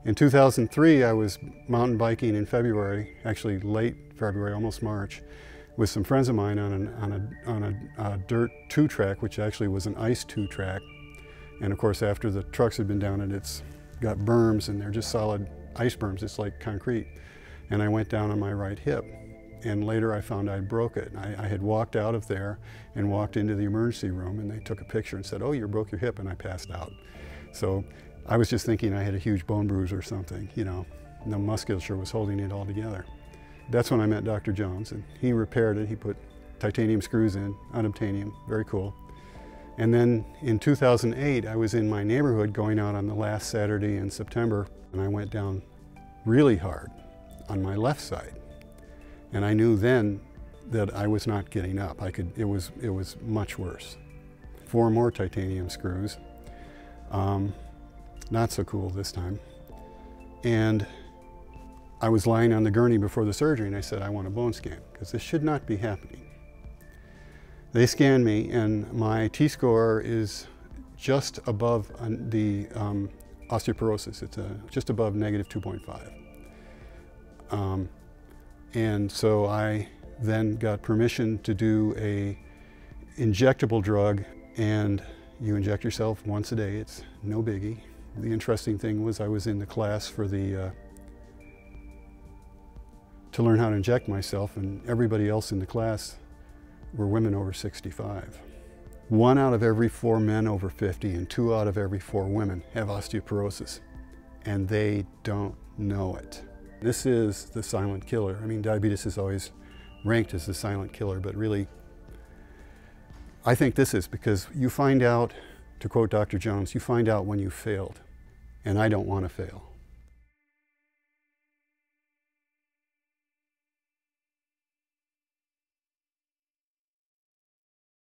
In 2003, I was mountain biking in February, actually late February, almost March, with some friends of mine on a dirt two-track, which actually was an ice two-track. And of course, after the trucks had been down it, it's got berms, and they're just solid ice berms. It's like concrete. And I went down on my right hip. And later I found I broke it. I had walked out of there and walked into the emergency room, and they took a picture and said, "Oh, you broke your hip," and I passed out. So I was just thinking I had a huge bone bruise or something, you know. And the musculature was holding it all together. That's when I met Dr. Jones, and he repaired it. He put titanium screws in, unobtainium, very cool. And then in 2008, I was in my neighborhood going out on the last Saturday in September, and I went down really hard on my left side. And I knew then that I was not getting up. It was much worse. 4 more titanium screws. Not so cool this time. And I was lying on the gurney before the surgery, and I said, I want a bone scan, because this should not be happening. They scanned me, and my T-score is just above the osteoporosis. It's just above negative 2.5. And so I then got permission to do a injectable drug, and you inject yourself once a day. It's no biggie. The interesting thing was I was in the class for to learn how to inject myself, and everybody else in the class were women over 65. 1 out of every 4 men over 50 and 2 out of every 4 women have osteoporosis, and they don't know it. This is the silent killer. I mean, diabetes is always ranked as the silent killer, but really, I think this is because you find out, to quote Dr. Jones, you find out when you failed, and I don't want to fail.